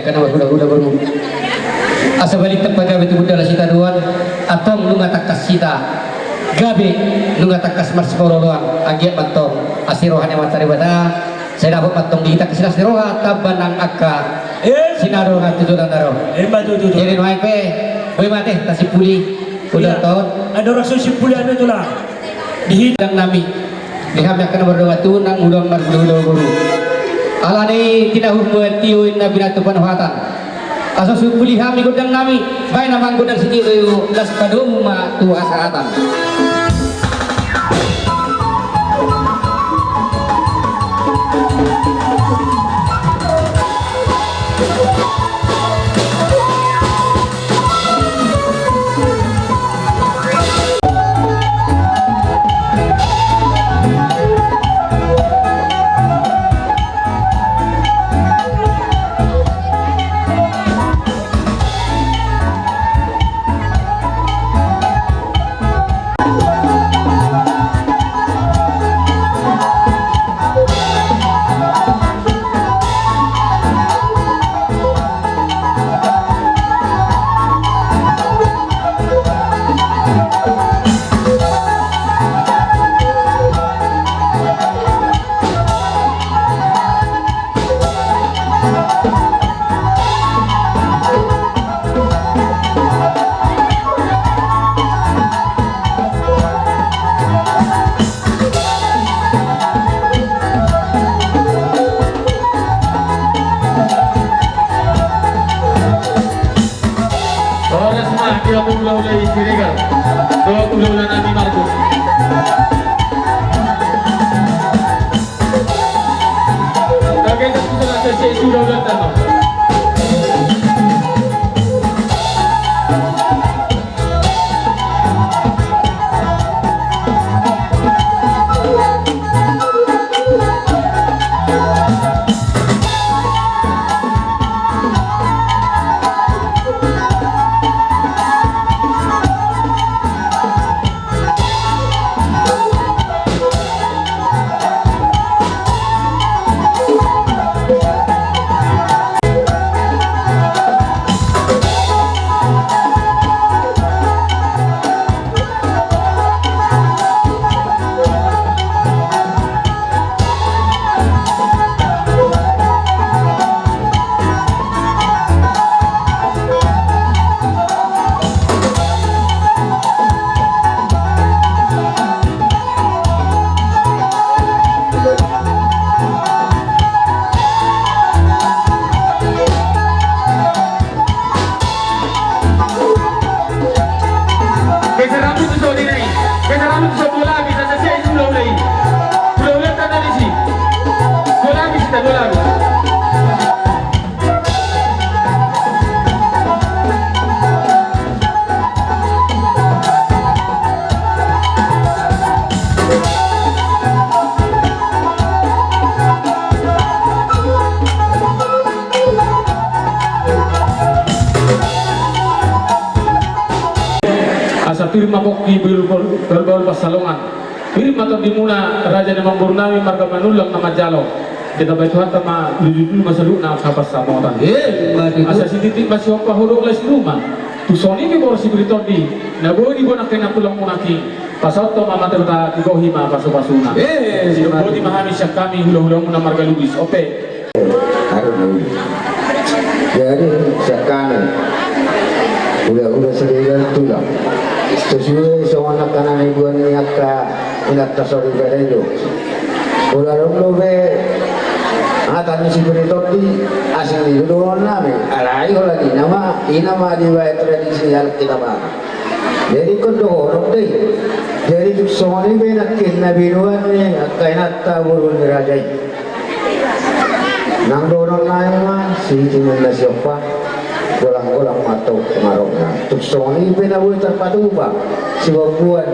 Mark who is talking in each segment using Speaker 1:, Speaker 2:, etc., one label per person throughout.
Speaker 1: kana hula-hula baru asa balik tepaga betu budala sita duan atong lunga takas sita gabe lunga takas marskoro doang agiat mantong asirohan yang matari bada saya dapat mantong di kita kesina siroha tabanang akka sinaro nga tujuan naro
Speaker 2: batu
Speaker 1: jadi nuai pe boy mate tasipuli udah tahun
Speaker 2: ada rasul sipuli ada tu lah
Speaker 1: dihidang nami dihamnya kana berdoa tunang udang marhulu guru alani tidak hubungan tiuin nabi natu panahatan asa supuli hami gudang nami baik namang gudang sini itu das paduma tu asaratan
Speaker 3: firma bokki berbau pasalongan firma atau dimuna raja nama Burnami marga manulang nama Jalo kita baik Tuhan sama dulu masaluna kapas samotan asa si titik masih apa huruf les rumah tu soni ke borsi berito di nabo di bona kena pulang munaki pasal to mama terta digohi ma pasu-pasuna si bodi mahami syak kami hulu-hulu muna marga lubis ope
Speaker 4: jadi syak kami udah sedih tulang sesuai sama anak kanan ibu ni akka ingat tasawuf itu udah lobe atan si berito di asal di doon namin alay ko lagi nama inama di ba tradisi kita ba jadi ko doon deh jadi soni benakin na binuan ni kainat tabur ni rajay nang doon na ma si tinunda siapa golang-golang mato pengaruhnya tuksoni penabuhi terpaduba si babuan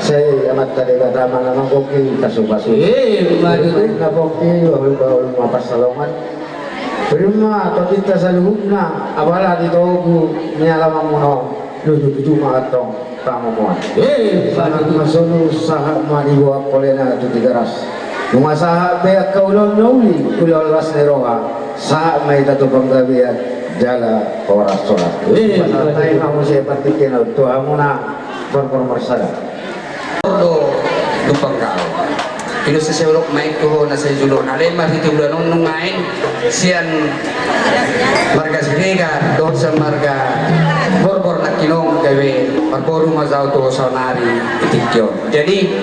Speaker 4: saya amat tadi kata mana kopi kasu-kasu mari na kopi bahul mapasalongan prima to kita saluhna abala di togu nialamang mo lutu matong pamumuan sana masunu saha mariwa kolena tu tigaras numasaha be kaulon nauli kulol las neroha sa may tatupang gabi at jala oras oras. Pasal tayo kamu saya partikin tu amuna berpersada.
Speaker 5: Ordo lupang kau. Ilo sa sewlok main ko na sa julo na lemah itu bulan nung main sian marga sirega doon sa marga borbor na kinong gawe marboru mazau to sa nari itikyo. Jadi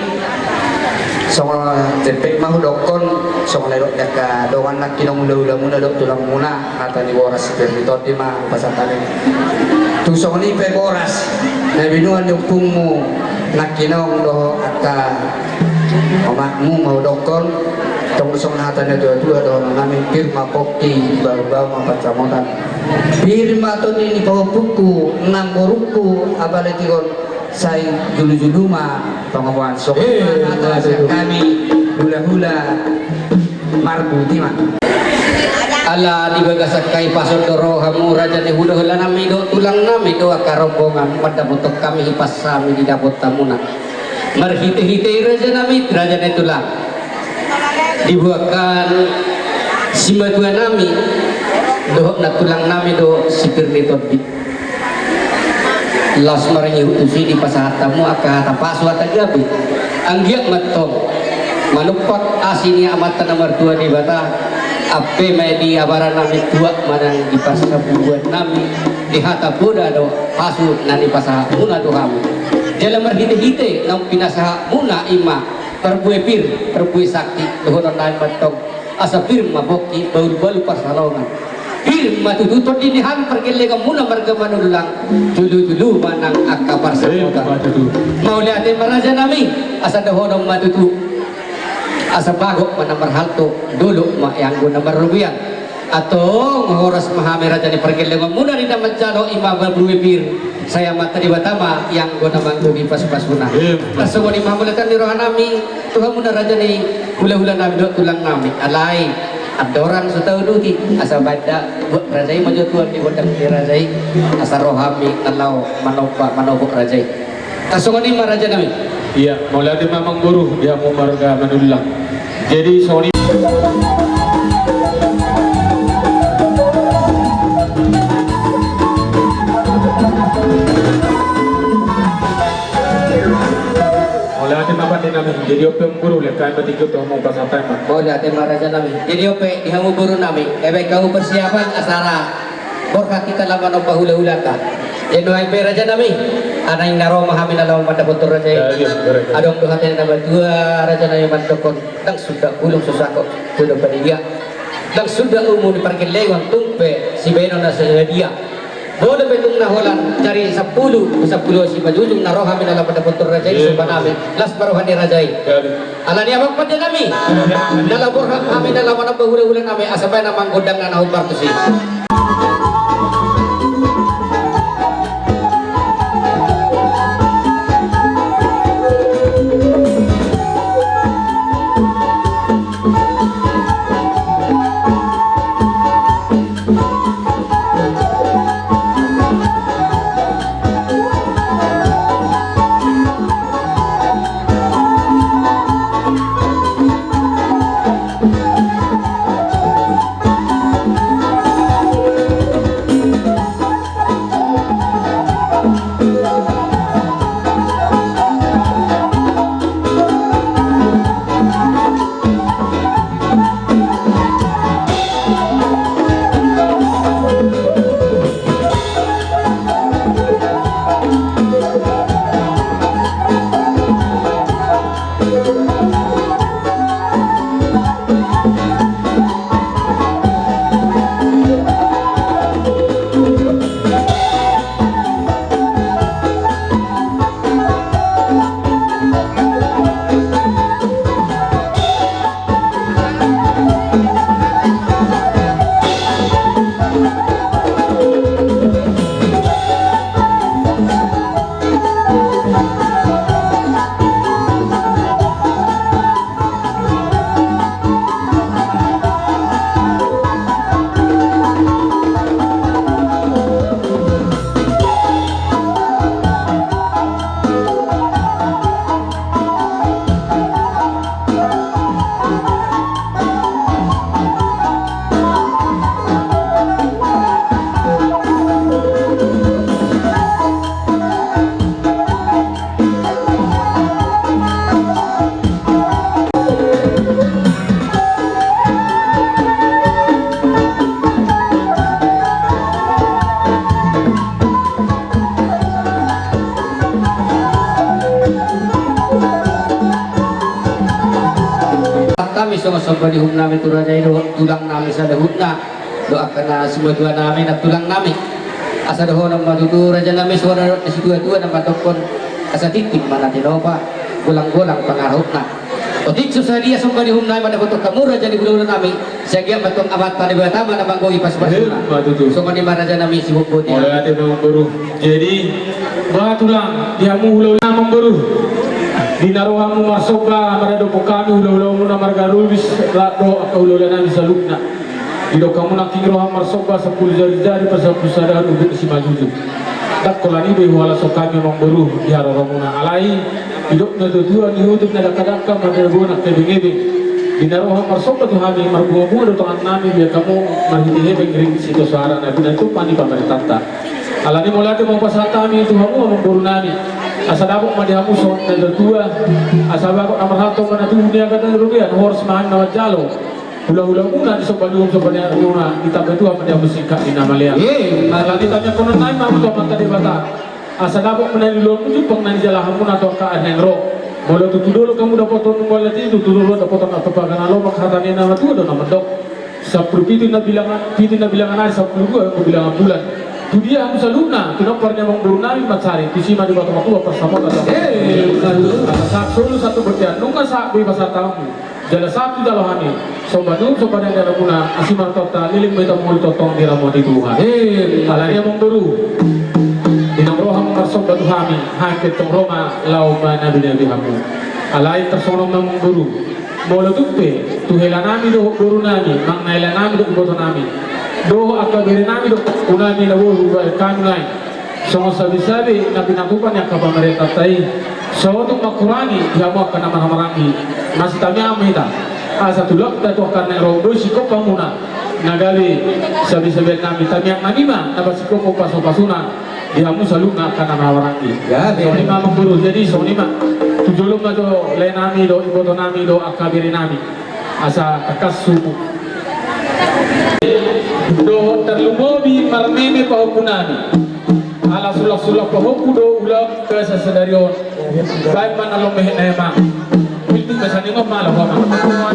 Speaker 5: sama jepek mahu dokon sama lelok jaka doan nak kinong ula muna dok tulang muna kata ni boras seperti itu di mah pasatan tu sama ni pe boras na binuan yung pungmu nak kinong do aka omakmu mau dokon tong song hatan itu dua do nami firma pokti bau-bau mapacamotan firma to ni pahupuku nang boruku abale tikon say julu-julu ma pengawan sok kami hula-hula marbuti ma
Speaker 1: ala di bagasak kai pasor doro hamu raja ni hula-hula nami do tulang nami do akarombongan pada butok kami hipas sami di dapot tamuna marhite-hite raja ni tulang dibuatkan simatua nami dohok na tulang nami do sipir ni todi las marangi utusi di pasahatamu aka hata pasu hata gabi anggiak matong manupak asini amatan nomor 2 di bata ape mai di abaran nami tua manang di pasah buat nami di hata boda do pasu nani pasah muna do kami jalan marhite-hite nang pinasah muna ima perbuai sakti dohonan nai matong asa firma boki baru pasalongan firma tututot ini hampir kelega muna marga manulang dulu manang akabar semoga mau lihat maraja nami asa dohonom matutu asa bagok manang marhalto dulu ma yang guna marubian atau ngoras mahame raja ni perkelega muna di damat jalo imam berbuwipir saya mata di batama yang guna manggubi pas-pasuna langsung ni mamulatan di rohan nami Tuhan muna raja ni hula-hula nami do tulang nami alai ada orang sudah duti asa bada buat rajai maju tuan di bodang di rajai asa rohami kalau manobok rajai kasongan ni raja nami
Speaker 3: iya mulai di mamang buruh dia mau marga manulang jadi Sony mulai di mamang di nami jadi opem buruh lekai batikut tu mau pasatai mah
Speaker 1: oh lihat raja nami jadi ope dihamu buru nami ebek kamu persiapan asara borka kita lama nomba hula-hula ka jadi doa raja nami ana yang naro mahamin alam pada botor raja adong doa yang nomor 2 raja nami mandokon dang sudah ulung susako sudah panidia dang sudah umum diparkir lewang tumpe si beno na dia boleh betung na holan cari 10 si majujung na roha min ala pada botor raja suban amin las barohani rajai ala ni abang pada nami dalam borha amin dalam mana bahula-hula nami asabay na manggodang na nahubar tu si so sabalihum namin turajay tulang namin sa dahutna doakan na semua dua namin at tulang namin asa doho ng matutura dyan namin suara si dua-dua ng matokon asa titik mana tinopa gulang-gulang pangarahot na o tik susaliya sabalihum namin madakotok kamura dyan ibulan namin sagya matong amat panibata mana banggo ipas-pasuna so manimara dyan namin si hukbo
Speaker 3: oleh
Speaker 1: niya
Speaker 3: ada memang baru jadi batulang dia mulau namang baru di naruhamu masoka marado pokami ulau-ulau muna margarul bis lado akaulau nami salukna ido kamu nak kiroha marsoka 10 jari-jari pasal pusada ubit si majuju tak kolani be wala sokami memang baru di haramuna alai ido na dua ni hutub na dakadaka madarbo na kebingebe di naruha marsoka tu hami marbuamu do tangan nami biar kamu marhitihe ring situ suara na binatu pani pemerintah alani molate mau pasatami itu hamu memang baru nami asa dabok madihamu so na dua asa bako nomor hato mana tu dunia kata rupiah hor semahan na jalo hula-hula muna di sobalung sobalnya muna kita betul apa dia musika di nama liang malah ditanya konon naik mamu tu apa tadi bata asa dabok menari luar muncul pengen jalan muna atau ke anengro boleh tu dulu kamu dapat potong boleh itu dulu dapat potong apa pagan alo makhatani nama tu ada nama dok sepuluh itu na bilangan hari 10 gua aku bilangan bulan tu dia aku saluna tu nomornya mong burunami macari tu sima di batu-batu apa sama kata saat solo satu bertian nunga saat bahasa tamu jala satu dalohani sobanum sobadan dara guna asimar tota liling beta mul totong dira mo di Tuhan alaria mong buru dinamroha mong marsob batu hami hampir tong Roma lau mana nabi hamu alai tersono mong buru molo tupe tuhela nami do buru nami mang naila nami do iboto nami do akabiri nami do unami na wo kanu lain songo sabi-sabi na pinakupan yang kapamerintah tai so untuk makurani dia mau akan nama-nama masih tanya amita asa tulok datu akan nero sikop pamuna nagali sabi-sabi kami tanya manima naba sikop paso-pasuna dia mu selalu akan nama rangi
Speaker 1: ya
Speaker 3: so lima mengguru jadi so lima tujulum na do lenami do iboto nami do akabiri nami asa kakas suku do terlumobi marmeme pahupunami ala sulak-sulak pahupu do ulang ke sesedarion baik mana lo mehen emang itu biasanya ngomong malah ngomong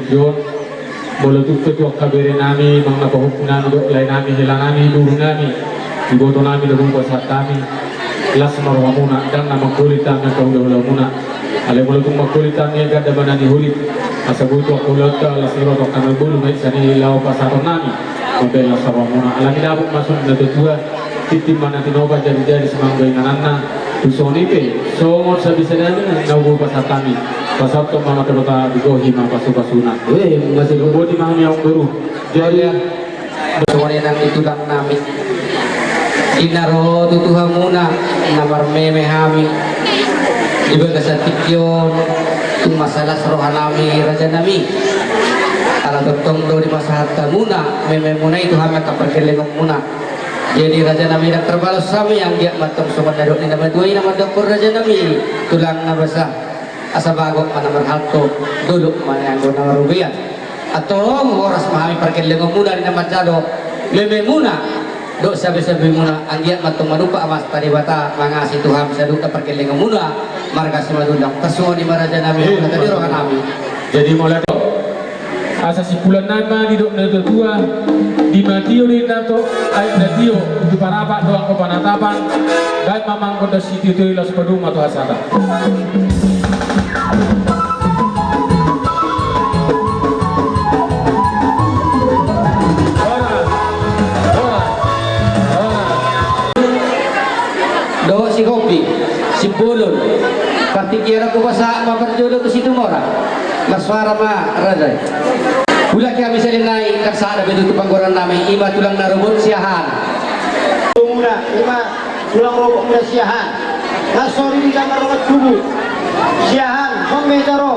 Speaker 3: yon bola tu ketua kabere nami mang napahuk nami dok lain nami hilang nami dulu nami iboto nami dong pasat kami las marwamuna dan nama kulita na kau dahulu muna ale bola tu makulita ni gada banani hulit asabutu akulata las iro tok kanal bulu mai sani lau pasaton nami mabel las marwamuna ala kita abuk masuk na tua titim mana tinoba jadi semang bainanana tusoni pe so sa bisadani nabu pasat kami pasat to mama terota bigohi ma pasu-pasuna
Speaker 1: masih
Speaker 3: bodi mami yang guru
Speaker 1: jadi semuanya nang itu lang nami inaro tutuhamuna namar meme hami iba kasatikyon tung masalah serohan nami raja nami ala totong do di masahat muna meme muna itu hama kaperkelengong muna jadi raja nami nak terbalas sami yang dia matong sobat dadok ni nama dua nama dokter raja nami tulang nabasa asa bagok mana merhalto dulu mana yang guna rupiah atau oras mahami perkelengong muna di nama jalo meme muna dok sabi-sabi muna anggiat matong manupa amas paribata mangasi Tuhan saduk ta perkelengong muna marga simadundang tasuo di maraja nami tadi rohan nami
Speaker 3: jadi mulai asa sipulan nama di dok nato tua di matio di nato ay natio di parapa doang ko panatapan dahil mamang ko da sitio to ilas paduma to hasata
Speaker 1: do si kopi si bulun partikira ko basa maperjodo ke situ mora maswara ma raja Bula kami selinai karsada bedu panggoran nami ima tulang narubut siahan
Speaker 6: muna ima tulang rokok muna siahan nasori di kamar rokat tubuh siahan pemedaro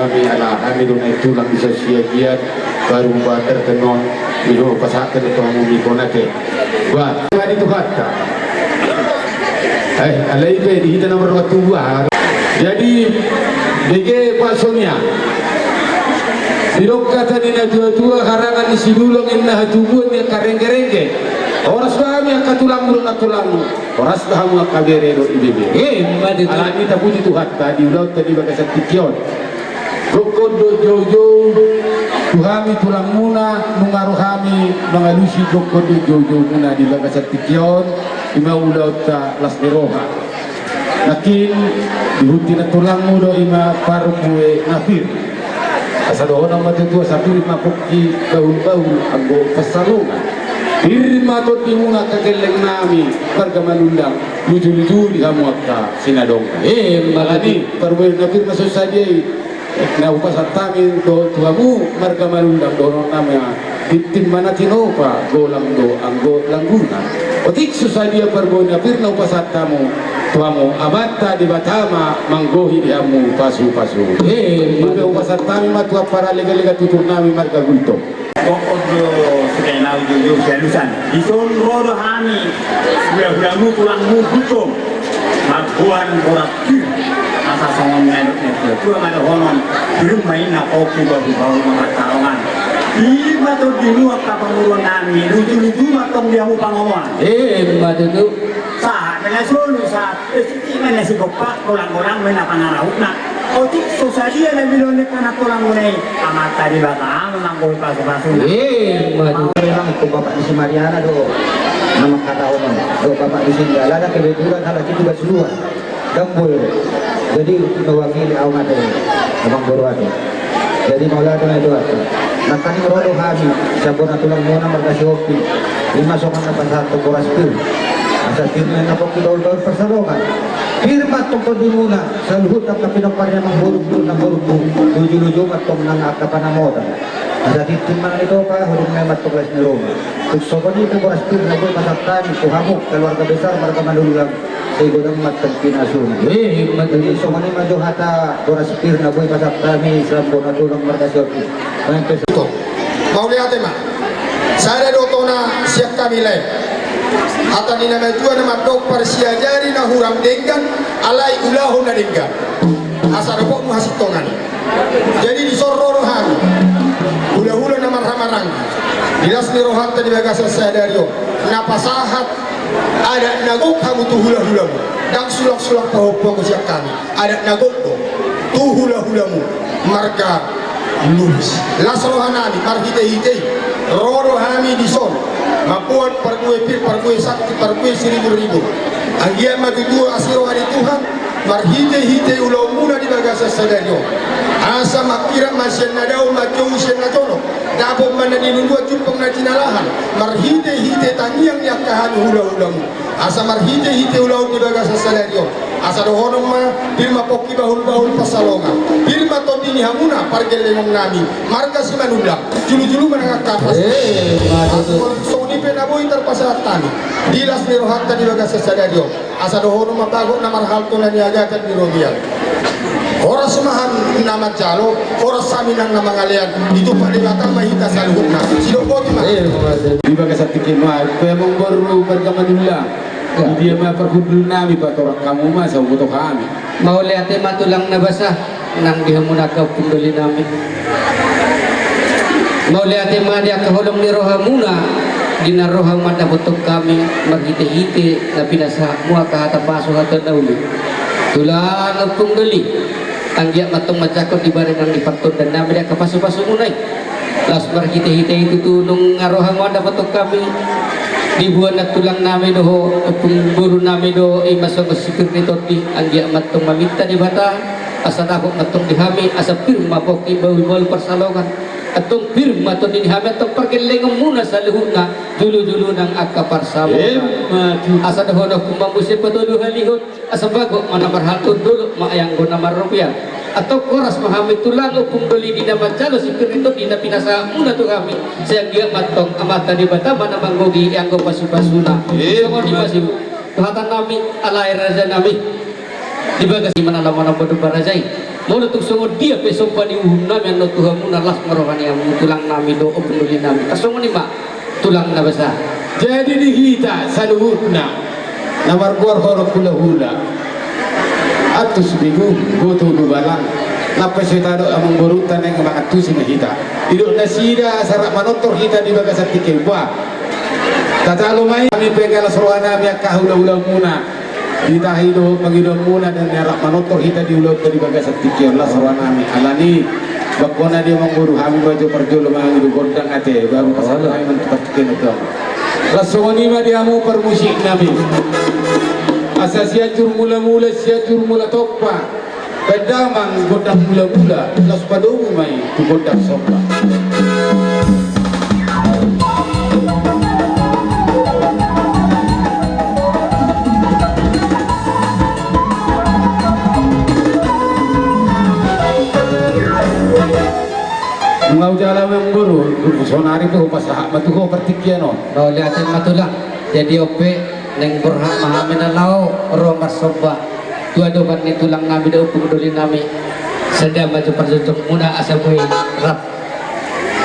Speaker 3: kami ala hamidun itu lang bisa siagian baru buat terkenon itu pasakan itu mumi konate buat mari itu kata alai be di hita nomor 2 jadi DG Pak Sonia Sidok kata nina tua-tua karangan isi dulong inna hatubuan ya karengke-rengke oras kami akan tulang oras kamu akan beredo ibebe ala ini tak puji Tuhan tadi udah tadi bagai setikion Rokodo jojo Tuhami tulang muna Nungaruh kami mengalusi Rokodo jojo muna di bagai setikion ima udah ta las neroha nakin dihuti na tulang mudo ima paru kue nafir asa doon ang matutua sa pirma pukki baul-baul anggo pasalungan pirma to di muna kageleng nami warga manundang lucu-lucu di kamu akka sinadong malani parwel na pirma sosadi na upasat tamin do tuamu warga manundang doon namanya tim mana tinopa golang do anggo langguna otik sosadi parwel na pirma upasat tamu tuamu abata di Batama manggohi diamu pasu-pasu ibe upasat kami matua para lega-lega tutur nami marga gulto
Speaker 6: Odo sudah nau jujur selusan. Ison rodo kami sudah tulang hukum. Mabuan borak tu. Asa songon ngaduk ngaduk. Tu ada honon. Belum main nak oke baru mengatakan. Di mata dulu apa penguruan kami. Lucu-lucu matong dia upang ngomong.
Speaker 1: Madu tu
Speaker 6: Saat dengan solo saat itu mana si gopak orang-orang mana pangarau nak. Otik sosadi ada bilonek kana tulang munai amat tadi batang menangkul pasu-pasu.
Speaker 1: madu
Speaker 6: Memang itu bapak di Mariana do nama kata orang do bapak di sini ada kebetulan ada kita basuhan gambul jadi mewakili awak tadi abang baru ada jadi maulana itu ada nakani rodo kami sabona tulang muna markasi hoki lima sokan apa satu koras pil asa firman na po kidol-dol persarokan firma tungkol di muna sa luhut ang kapinaparya ng burug-burug na burug-burug lujo-lujo matong ng akapanamotan asa titimman ito pa hurung na matuglas ni Roma tukso ko dito ko aspir na boy masaktan kuhamok keluarga besar marga manulang sa igodang matang pinasun jadi so mani madyo hata ko aspir na boy masaktan sa bona tulang marga siyopi
Speaker 7: Ito, mauli ate ma. Sada doto na siap kami lay. Hata ni nama tua nama dok persiajari na huram denggan alai ulahu na denggan. Asa dok mu hasit tongan. Jadi di sororo hang. Hula-hula na marhamarang. Dilas ni rohan tadi bagasa sadario. Napa sahat ada nagok kamu tu hula-hulamu. Dang sulak-sulak pahopong siap kami. Ada nagok tu hula-hulamu. Marga lulus lasrohanami marhite-hite roro hami di son mapuan parkue pir parkue sakti parkue seribu-ribu anggia matutu asiro hari Tuhan marhite-hite ulau muna di bagasa sadario asa makira masyan nadau majau syen natono dabo mana dinundua jumpang na jinalahan marhite-hite tangiang yakahan hula-hulamu asa marhite-hite ulau di bagasa sadario asa dohonom ma firma poki bahul-bahul pasalonga firma todini hamuna pargelengong nami marga si manunda julu-julu menangak kapas so ni penaboy terpasarat tani dilas ni rohanta di bagasa sadario asa dohonom ma bagok na marhalto na niagakan di robial oras semahan nama jalo oras sami nang nama ngalian itu pada batang mahita saluhuna sido boti ma
Speaker 3: di bagasa tikin ma pemong baru marga manula dia mah perkudul nami pak orang kamu mah sama butuh kami
Speaker 1: mau lihat matulang nabasah nang dihamuna ka punduli nami mau lihat dia kahulong ni rohamuna dina rohang mata butuh kami maghite-hite na pinasa mua kahata paso hata dauli tulang ang punduli ang giyak matong macakot di bareng ang ipatod dan nami dia kapaso-paso munay las marhite-hite itu tulong ngarohang mata butuh kami dibuat na tulang namin do pemburu namin do ay masuk sikir nito di anggia matong maminta di bata asa takok matong dihami asa pirma poki baul-baul persalongan atong pirma to dihami atong pergelengong muna sa luhuna dulu-dulu ng akaparsalongan asa dahono kumambusi patuloy halihot asa bago manamarhatod dulu maayang go na marupiah atau koras mahamit tulang upung doli di nama jalo sikir itu di pinasa muna tu kami saya dia matong amata di bata mana manggogi yang go pasu-pasuna semua di pasibu Tuhatan nami alai raja nami di bagasi mana lama bodoh barajai mau nutuk songo dia besok padi uhum nami anu Tuhan muna las merohani yang tulang nami do opnuli nami kasongo ni mak tulang na basa.
Speaker 3: Jadi di kita saluhutna namar kuar horok hula-hula atus bigu butuh dubalang napa setado amang borutan yang makatusin na kita idok nasida sarak manotor kita di bagasan tikempa tatalo may kami pegal seruana mi kahula-hula muna kita hidup pagidom muna dan yarak manotor kita di ulat dari bagasan tikempa seruana mi alani bakona dia mengguru kami baju perjolo mangidu gondang ate baru pasal kami mentepatkan itu lasoni ma diamu permusik nabi asa siajur mula-mula siajur mula tokpa kadamang gondang mula-mula las padomu mai tu gondang sokpa ngau jala yang guru sonari tu pasah matuho pertikiano
Speaker 1: Mau lihatin matulah jadi ope neng berhak mahamin alau romar soba dua doban ni tulang nami da upung doli nami sedang maju perjutuk muna asabui rap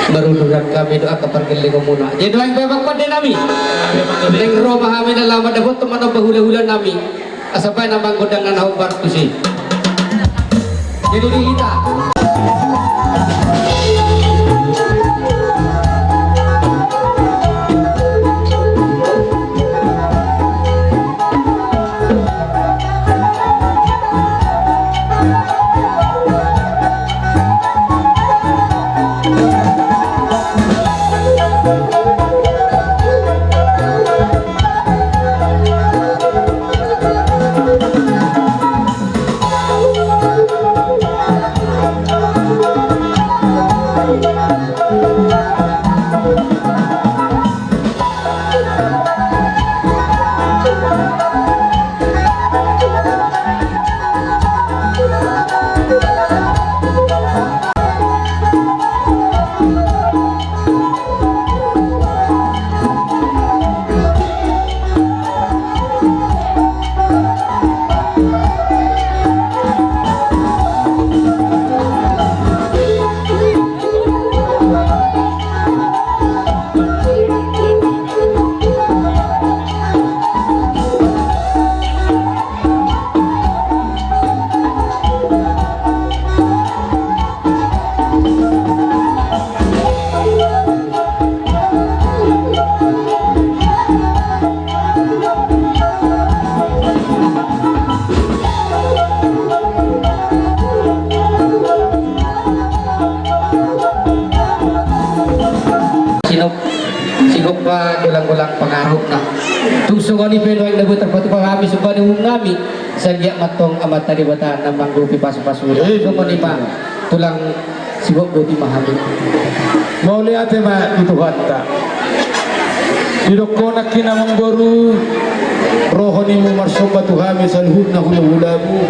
Speaker 1: meruluran kami doa kepergili muna jadi doa yang bebak pada nami neng ro mahamin alau pada foto mana bahula-hula nami asabai nambang godangan haubar kusi jadi di kita sigop pa gulang-gulang pangarok na tusong ni peno ang nabutar pati pa kami sa panihong nami sagya matong amat tadi bata na manggupi pasu-pasura tusong ni pa tulang sigop buti mahami
Speaker 3: mau lihat ma itu hatta didokona kinamang baru rohoni mu marsoba tuhami salhud na hula-hulamu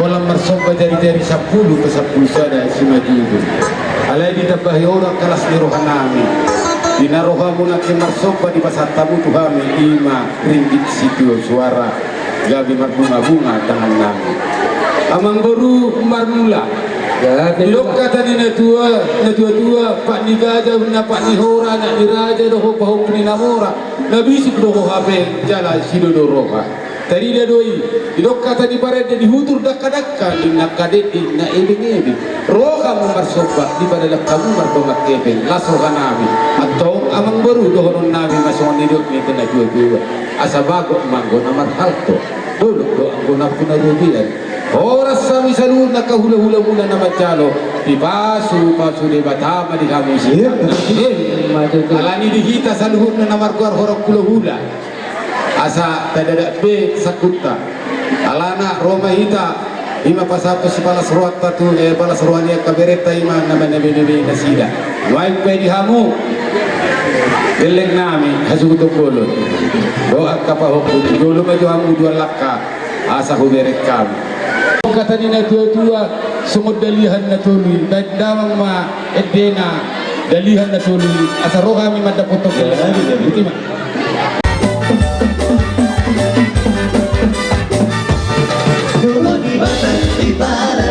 Speaker 3: walang marsoba dari 10 ke 10 sada simajudu alai ditabahi orang kelas ni rohanami dinarohamu nak marsoba di pasar tamu tuhami 5 ringgit situ suara gabi marbunga-bunga tangan nami amang baru marmula Ilok kata ni na tua pak ni gaja na pak ni hora na ni raja doho bahok ni namora na bisik doho habe jala sido do roha tadi dia doi ilok kata di pared di hutur dakka di nakadeti na ebing roha marsoba di pada kamu marbonga kebe laso kanami atau amang baru doho nami mason idok ni tena dua asabago manggo na marhalto dulu do anggo puna rubian oras sami salud na kahula-hula mula na matyalo di pasu di batama di kami siya alani di hita sa luhod na namarkuar horok hula-hula asa tadadak be sakuta alana roma hita ima pasato si palas ruat tatu palas ruania kabereta ima naman nabi na sila wain pe di hamu geleng nami hasugutok bolon doa kapahok dulu maju hamu 2 lakka asa huberek kami kata ni na tua sumud dalihan na tuluy damang ma edena dalihan na tuluy asa roha mi madapotok buti ma
Speaker 8: dulu di mana di para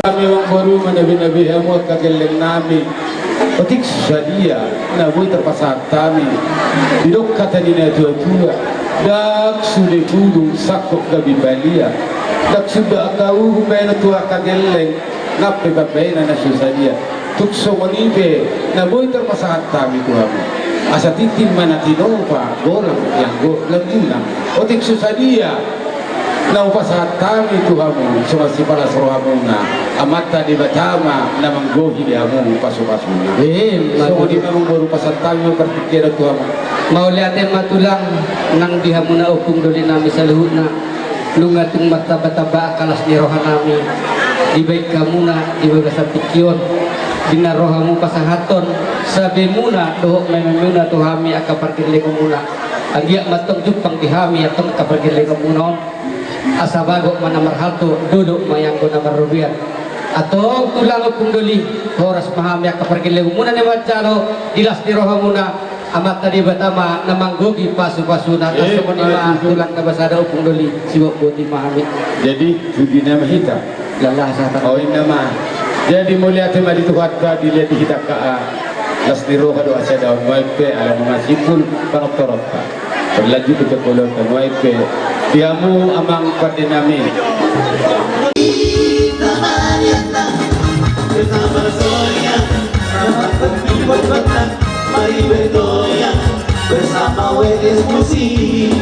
Speaker 3: Kami wang baru manabi-nabi hemot kageleng nami otik sadia na boy terpasar kami didok kata ni na tua-tua dak sudah kudu sakok gabi balia dak sudah kau bena tua kageleng ngape babena na sadia tuk somonibe na boy terpasar kami Tuhan asa titim mana tinopa golang yang go langulang otik susadia na upasahat kami Tuhamu sumasi pala suruhamuna amata di batama na manggohi di amu pasu-pasuna so di memang baru pasahat kami berpikir Tuhamu
Speaker 1: mau liatin matulang nang dihamuna upung doli nami saluhuna lungatung martaba-taba kalas di rohanami di baik kamuna di bagasa pikion dina rohamu pasahaton sabemuna dohok mememuna tuhami akaparkir lekomuna agiak matong jupang dihami atong akaparkir lekomunon asa bagok mana marhalto duduk mayanggo na marubian atau tulang upung doli horas mahami akaparkir lekomuna ni macalo dilas di rohamuna amat tadi batama namanggogi pasu-pasuna tasumunima tulang na basada upung doli siwak buti mahami
Speaker 3: jadi judi nama hita
Speaker 1: lalah sahatan
Speaker 3: oh nama jadi mulia tema di tuhat ka dilihat di hita ka las di roha doa saya daun waipe ala mengasipun panoktorot ka berlanjut ke kolon dan waipe diamu amang padinami
Speaker 8: bersama wedis musik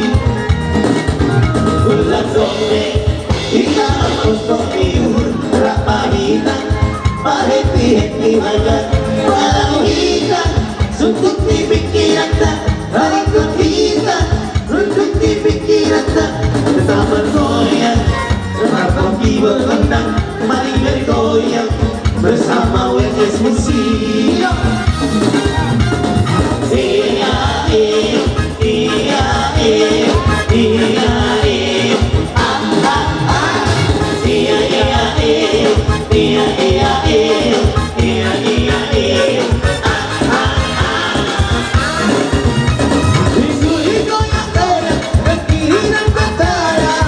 Speaker 8: bulan dongeng kita untuk tiur rapahita maheti-heti magan walau hitam suntuk di pikiran Hari kita untuk dipikiran tak bersama goyang Harap kibar tendang mari bergoyang bersama WS Musik Iya iya iya ah ah ah iya iya iya iya ah ah Isu-isu yang ada ke kiri dan ke kanan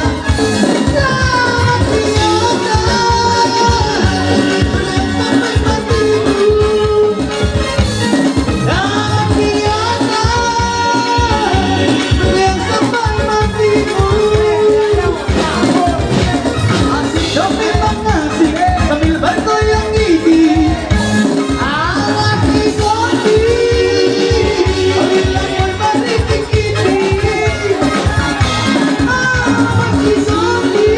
Speaker 8: Selamat sampai matimu Asik sampai mengasih sambil bergoyang gigi Awas disondi Bila pun balik dikini Awas disondi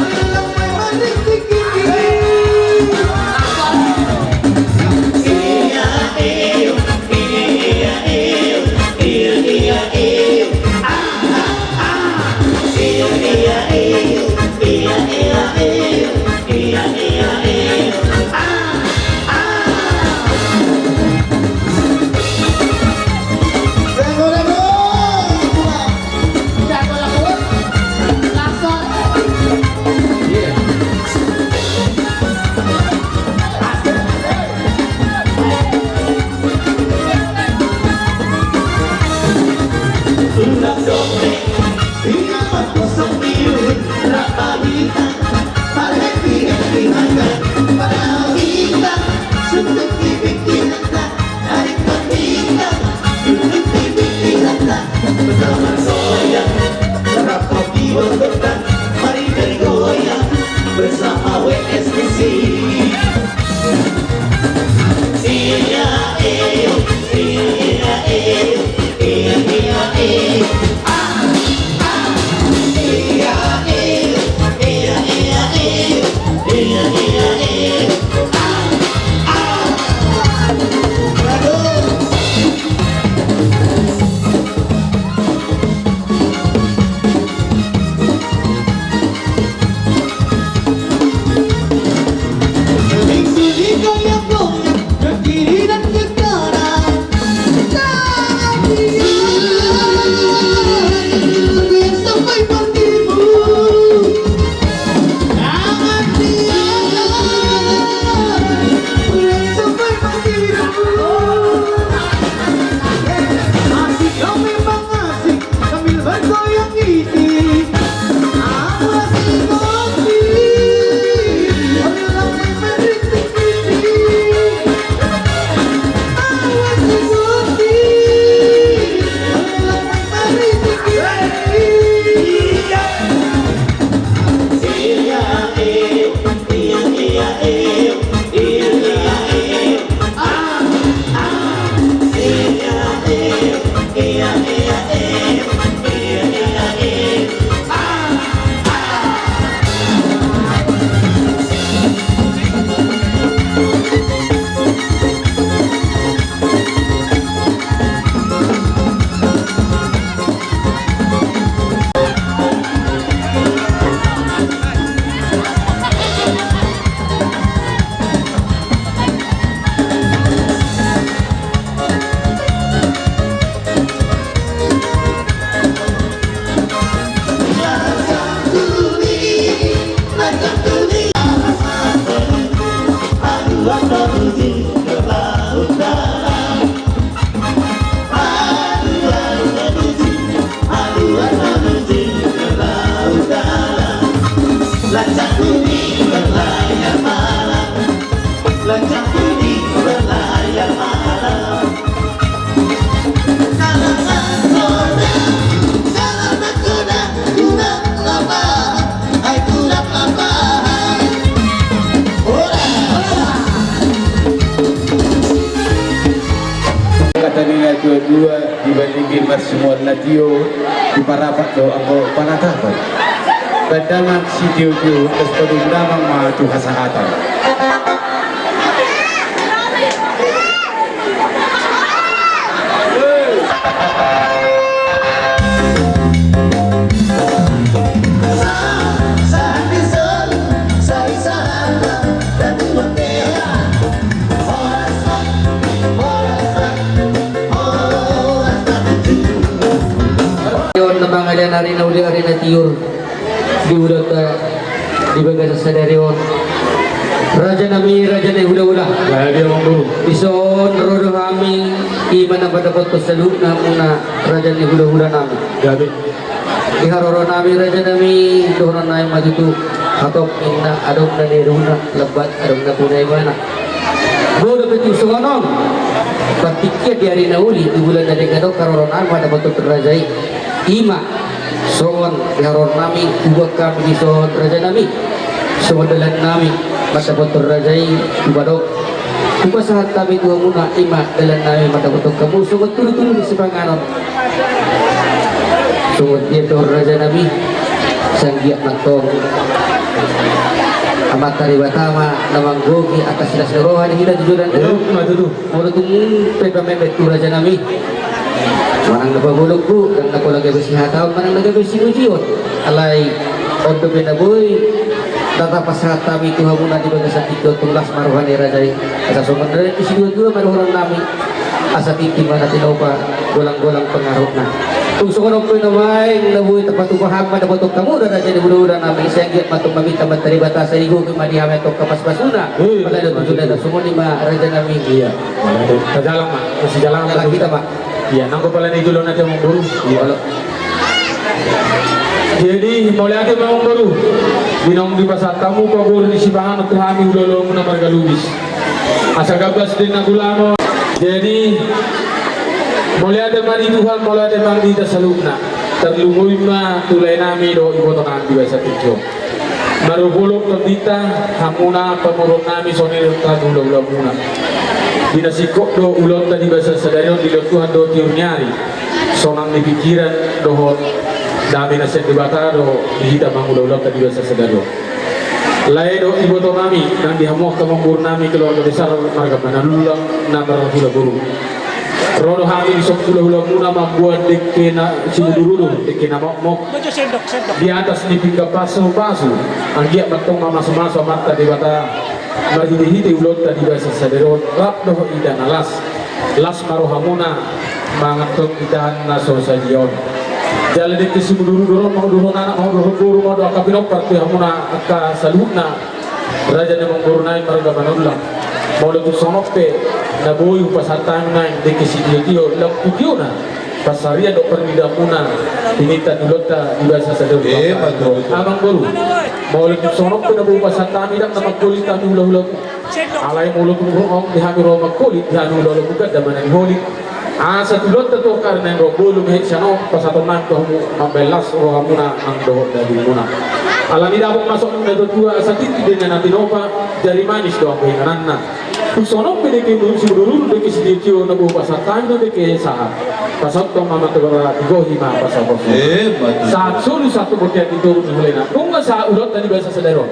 Speaker 8: Bila pun balik dikini Sudah sore, hingga waktu sembilan Rapa kita, happy hangat Pada kita, suntuk dipikiran tak Hari kita, suntuk dipikiran tak Bersama soyang, Rapa kibar tendang Mari bergoyang, bersama WS Musik Iya, iya, iya, ke kiri dan ke kanan sampai matimu Jangan sampai matimu Asik kau memang asik sambil bergoyang gigi Awas disondi Bila pun balik dikini Awas disondi Bila pun balik dikini
Speaker 3: Katanya dua-dua dibandingin semua natio di parapat do angko panatapan. Badangan si tiu-tiu terus damang maju hasahatan.
Speaker 1: mangadan hari na uli hari na tiur di udah di bagas sadarion raja nami raja na hula-hula
Speaker 3: Jadi Mang Guru.
Speaker 1: ison rodo kami iman na dapat pasaluk na muna raja ni hula-hula nami
Speaker 3: Jadi
Speaker 1: iharoro nami raja nami doron na maju tu atau inna adong na niruna lebat adong na punay mana bodo betul songonon patiknya di hari nauli di bulan dari kado karonan pada betul terajai ima songon iharor nami dua kami di son raja nami songodalan nami pada betul rajai ibadok Kupa saat kami dua muna ima dalam nami pada betul kamu songot tulu-tulu di sepanganon songot dia tor raja nami sanggiak matong amat tari batama namang gogi atas silas rohan hina tujuan
Speaker 3: itu.
Speaker 1: mulu tumun pepa mebet tu raja nami manang napabulog bu dan nako lagi besi hataw manang lagi besi ujion alay ondo benaboy tata pasat kami tu hamuna di bagasan tiga tulas maruhani rajai asa soman dari isi dua maruhan nami asa titi mana tinopa golang-golang pengaruhna Tungsokan ako naway nabuhi tapat upahag madabotok kamu dan raja di bulu-bulu nami senggit matung mamita materi batasa igo kemadi hame tok kapas-pasuna pada ada tujuh dan semua lima raja nami
Speaker 3: Iya. Kajalang mah, masih jalan
Speaker 1: jalan kita pak
Speaker 3: Iya, nangko pala ni Julo natin Mang Guru.
Speaker 1: iya
Speaker 3: Jadi mulai ate Mang Guru. Binong di pasar tamu pagul di sibangan at kami ulolo mo na margalubis. Asa gabas din na gulamo. Jadi mulai ada mari Tuhan, mulai ada mang dita salubna. Terlungoy ma tulay nami do iboto na di basa tidyo. Marubulok ng dita hamuna pamurong nami sonil tagulaw muna. Dinasikok do ulot tadi basa sadarion dilotuhan do tiurnyari. Sonang dipikiran dohon dami na sen dibata do dihita mangulaw tadi basa sadarion. Lain do iboto nami nang dihamuh kamambur nami keluarga besar marga manalulang na marahula guru. Rodo kami di hula-hula muna membuat dekena simudurulu dekena mok di atas ni pingga pasu-pasu anggiak matong mamas-masu mata di bata marhidi-hidi ulot tadi bahasa saderon rap doho idan alas las marohamuna mangatong idan naso sajion jalan dek simudurulu mau doho anak mau doho guru mau doho akabinok parti hamuna akka saluna raja ni menggurunai marga manulang mau letuk sonope na boy pasatan na de que si dio la pukiona pasaria do permida muna tinita dulota di bahasa sadar abang guru mau letuk sonok na boy pasatan dak na magkulit ang hula-hula alay mulut mo di hami ro magkulit di hami hula-hula buka daman ang huli sa dulota to karena ro bulu me chano pasaton man to mambelas ro hamuna ang do dari muna alami dabong masuk na do tua sa titi dengan natinopa dari manis do ang hinanna Sono pede ke si dulu de ke si dio na bu pasatan do de ke saat pasat to mama to bara go hima pasat ko saat sulu satu botian itu hulena nunga sa ulot tadi bahasa sadaro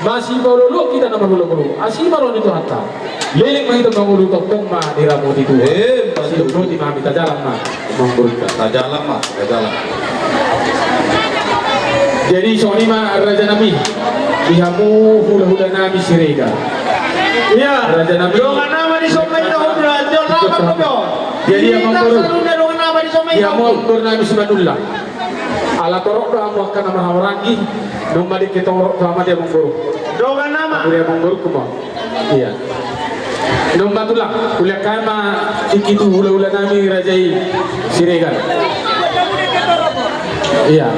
Speaker 3: masih bololo kita nama bololo asih balon itu hatta leling mah itu ngulu to tong ma diramo itu masih do di mami ta jalan mah mangurka ta jalan mah ta jalan jadi soni mah raja nami dihamu hula-hula nami sirega iya, Raja Nabi. Dongan nama di somai dong, Raja lama kau. Jadi yang mengurus. Dongan nama di somai. Yang mengurus Nabi Subhanallah. Ala torok dah amu akan nama hawarangi. Nombali kita torok sama dia mengurus. Dongan nama. Dia mengurus kumah. Iya. Nombatulah. Kuliah kama ikitu hula-hula nami Raja Siregan. Iya.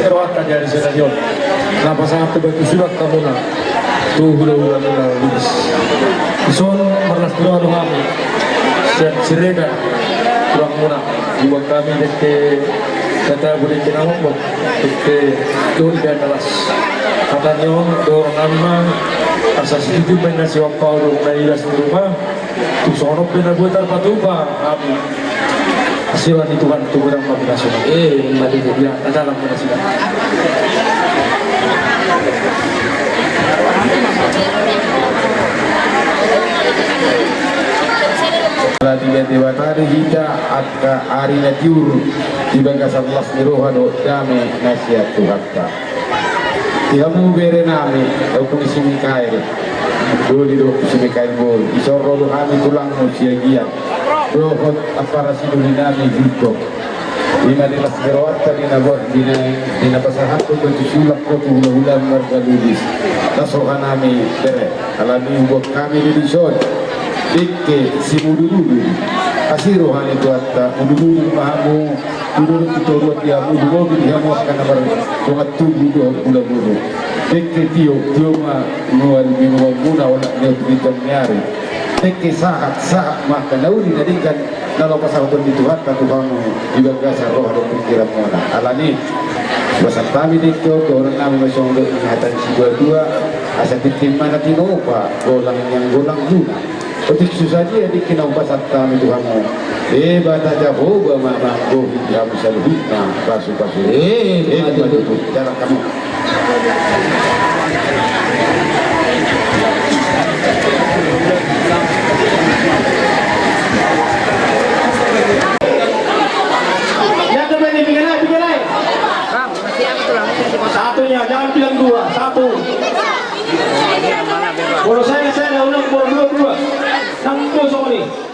Speaker 2: Erwata dari stadion. Napa sangat begitu surat kamu nak? Tu hula-hula lulus. Ison marnas dua kami. Sirega kurang muna. Dua kami deke kata boleh kita ngomong. Deke tu dia adalah kata nyon do nama asas itu benar siapa orang dari las rumah. Tu sono benar buat apa tu pak? Kami. Siwan itu kan tuburan mabinaso. Mali dia dalam munasibat.
Speaker 9: Latihan dewatari hingga akka arina tiur di bangsa Allah nirohan dame nasihat Tuhan. Tiamu bere nami au kunisi Mikael Duli do semekain bol. Isoro do kami tulang mo siagian. Dohot apara sinunami hito. Lima nilas gerawat tadi nabot dina pasahat ko benci sulap ko hula-hula marga lulis. Tasokan kami tere. Alami buat kami di son. Dikke si mudulu. Asiro hani tu atta mudulu mahamu mudulu kita buat dia mudulu dia mau akan abar tungat tubuh do hula-hula. Dikke tio ma nual minuwa muna wala dia tulitan nyari. Dikke sahat maka nauli nadikan kalau pasal di Tuhan kata kamu juga gasa roh ada pikiran mana alani bahasa kami dikto orang kami masih untuk ingatan si dua asa tim mana tinopa golang yang golang luna otik susah dia dikinau bahasa kami Tuhan bata Jehovah mama go ya bisa lebih pasu itu cara kamu
Speaker 3: Satunya, jangan bilang dua, satu. Kalau saya ulang, dua. Nang kosong nih.